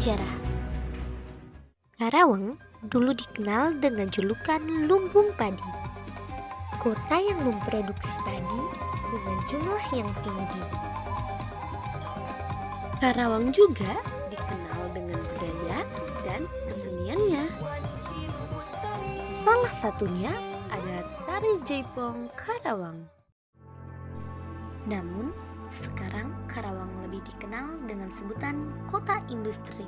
sejarah. Karawang dulu dikenal dengan julukan Lumbung Padi, kota yang memproduksi padi dengan jumlah yang tinggi. Karawang juga dikenal dengan budaya dan keseniannya. Salah satunya adalah Tari Jaipong Karawang. Namun, sekarang Karawang lebih dikenal dengan sebutan kota industri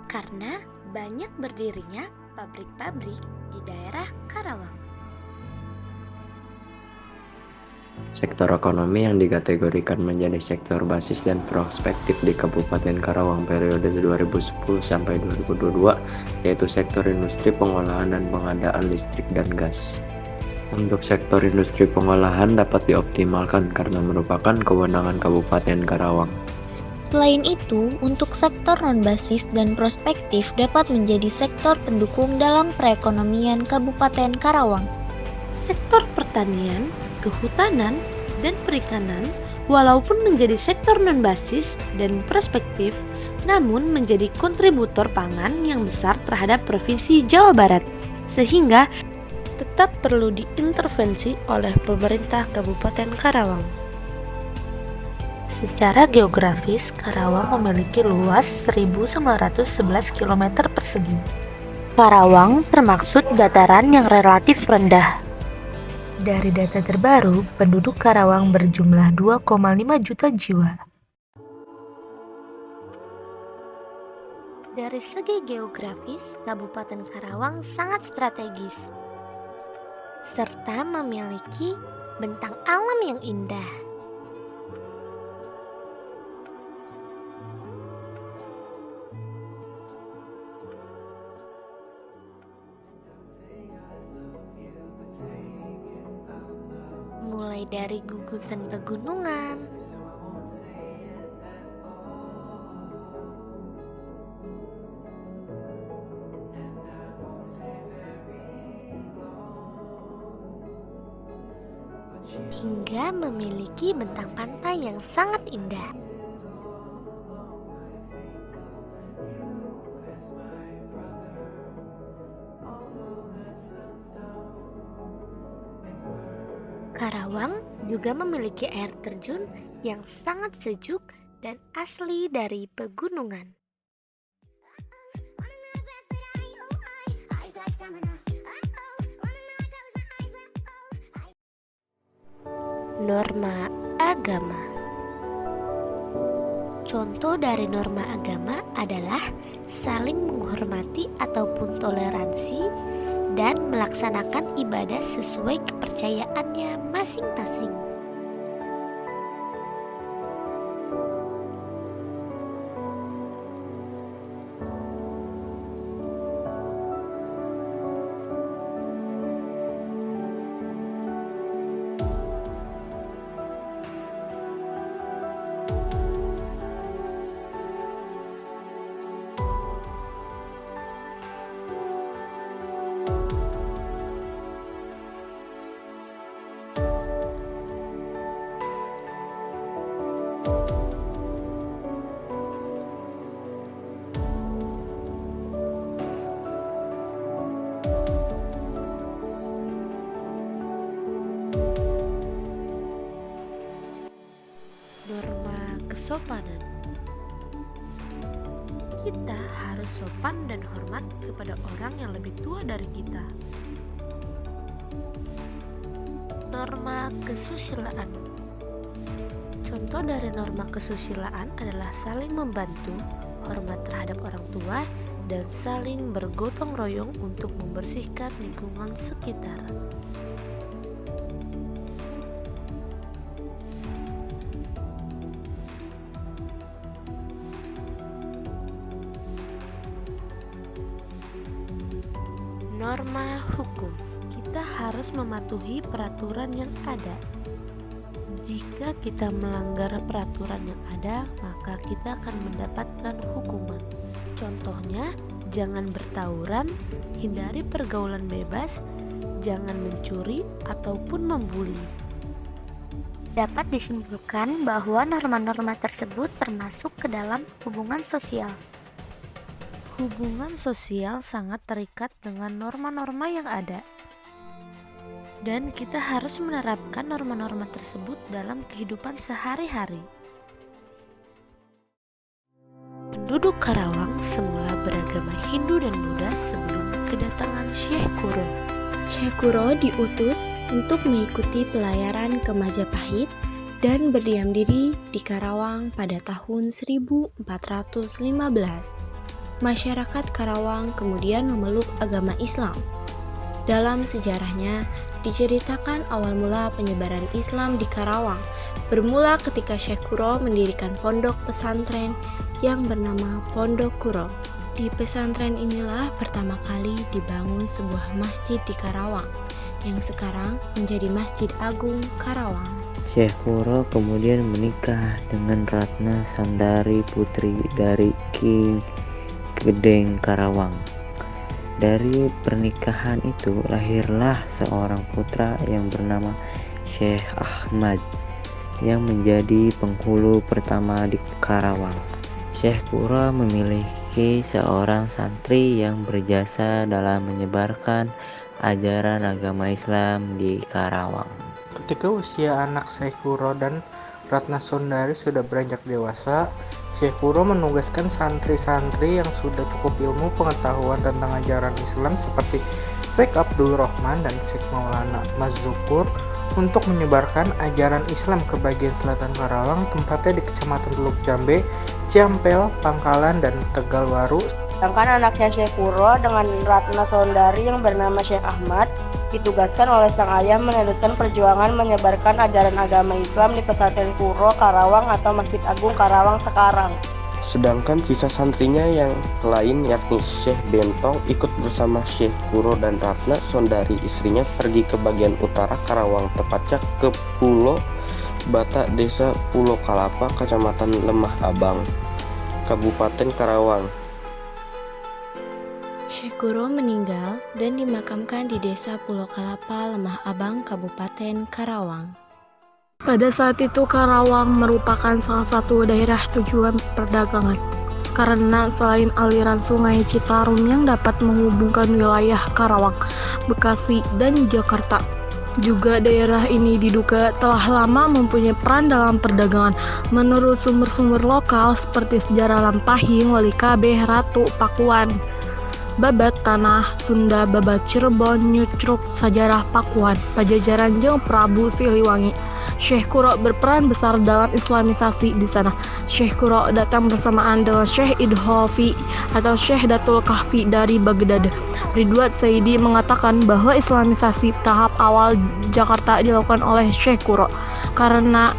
karena banyak berdirinya pabrik-pabrik di daerah Karawang. Sektor ekonomi yang dikategorikan menjadi sektor basis dan prospektif di Kabupaten Karawang periode 2010 sampai 2022 yaitu sektor industri pengolahan dan pengadaan listrik dan gas. Untuk sektor industri pengolahan dapat dioptimalkan karena merupakan kewenangan Kabupaten Karawang. Selain itu, untuk sektor non-basis dan prospektif dapat menjadi sektor pendukung dalam perekonomian Kabupaten Karawang. Sektor pertanian, kehutanan, dan perikanan walaupun menjadi sektor non-basis dan prospektif, namun menjadi kontributor pangan yang besar terhadap Provinsi Jawa Barat, sehingga tetap perlu diintervensi oleh pemerintah Kabupaten Karawang. Secara geografis, Karawang memiliki luas 1.911 km persegi. Karawang termaksud dataran yang relatif rendah. Dari data terbaru, penduduk Karawang berjumlah 2,5 juta jiwa. Dari segi geografis, Kabupaten Karawang sangat strategis, serta memiliki bentang alam yang indah. Mulai dari gugusan pegunungan, hingga memiliki bentang pantai yang sangat indah. Karawang juga memiliki air terjun yang sangat sejuk dan asli dari pegunungan. Norma agama. Contoh dari norma agama adalah saling menghormati ataupun toleransi dan melaksanakan ibadah sesuai kepercayaannya masing-masing. Norma kesopanan. Kita harus sopan dan hormat kepada orang yang lebih tua dari kita. Norma kesusilaan. Contoh dari norma kesusilaan adalah saling membantu, hormat terhadap orang tua, dan saling bergotong royong untuk membersihkan lingkungan sekitar. Norma hukum. Kita harus mematuhi peraturan yang ada. Jika kita melanggar peraturan yang ada, maka kita akan mendapatkan hukuman. Contohnya, jangan bertawuran, hindari pergaulan bebas, jangan mencuri ataupun membuli. Dapat disimpulkan bahwa norma-norma tersebut termasuk ke dalam hubungan sosial. Hubungan sosial sangat terikat dengan norma-norma yang ada, dan kita harus menerapkan norma-norma tersebut dalam kehidupan sehari-hari. Penduduk Karawang semula beragama Hindu dan Buddha sebelum kedatangan Syekh Kuro. Syekh Kuro diutus untuk mengikuti pelayaran ke Majapahit dan berdiam diri di Karawang pada tahun 1415. Masyarakat Karawang kemudian memeluk agama Islam. Dalam sejarahnya, diceritakan awal mula penyebaran Islam di Karawang bermula ketika Syekh Kuro mendirikan pondok pesantren yang bernama Pondok Kuro. Di pesantren inilah pertama kali dibangun sebuah masjid di Karawang, yang sekarang menjadi Masjid Agung Karawang. Syekh Kuro kemudian menikah dengan Ratna Sandari, putri dari King Gedeng Karawang. Dari pernikahan itu lahirlah seorang putra yang bernama Syekh Ahmad yang menjadi penghulu pertama di Karawang. Syekh Kuro memiliki seorang santri yang berjasa dalam menyebarkan ajaran agama Islam di Karawang. Ketika usia anak Syekh Kuro dan Ratna Sundari sudah beranjak dewasa, Syekh Kuro menugaskan santri-santri yang sudah cukup ilmu pengetahuan tentang ajaran Islam seperti Syekh Abdul Rahman dan Syekh Maulana Mazzukur untuk menyebarkan ajaran Islam ke bagian selatan Karawang, tempatnya di Kecamatan Teluk Jambe, Ciampel, Pangkalan, dan Tegalwaru. Sedangkan anaknya Syekh Kuro dengan Ratna Sundari yang bernama Syekh Ahmad ditugaskan oleh sang ayah meneruskan perjuangan menyebarkan ajaran agama Islam di pesantren Kuro Karawang atau Masjid Agung Karawang sekarang. Sedangkan sisa santrinya yang lain yakni Syekh Bentong ikut bersama Syekh Kuro dan Ratna Sundari istrinya pergi ke bagian utara Karawang, tepatnya ke Pulau Bata, Desa Pulau Kalapa, Kecamatan Lemah Abang, Kabupaten Karawang. Syekh Kuro meninggal dan dimakamkan di Desa Pulau Kalapa, Lemah Abang, Kabupaten Karawang. Pada saat itu Karawang merupakan salah satu daerah tujuan perdagangan karena selain aliran sungai Citarum yang dapat menghubungkan wilayah Karawang, Bekasi, dan Jakarta, juga daerah ini diduga telah lama mempunyai peran dalam perdagangan. Menurut sumber-sumber lokal seperti Sejarah Lampahing, Wali Kabeh, Ratu, Pakuan, Babat Tanah Sunda, Babat Cirebon, Nyucruk, Sajarah Pakuan, Pajajaran, jeung Prabu Siliwangi. Syekh Kuro berperan besar dalam islamisasi di sana. Syekh Kuro datang bersamaan dengan Syekh Idhofi atau Syekh Datul Kahfi dari Baghdad. Ridwan Saidi mengatakan bahwa islamisasi tahap awal Jakarta dilakukan oleh Syekh Kuro karena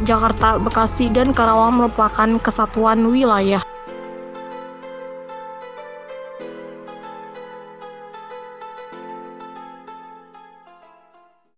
Jakarta, Bekasi, dan Karawang merupakan kesatuan wilayah.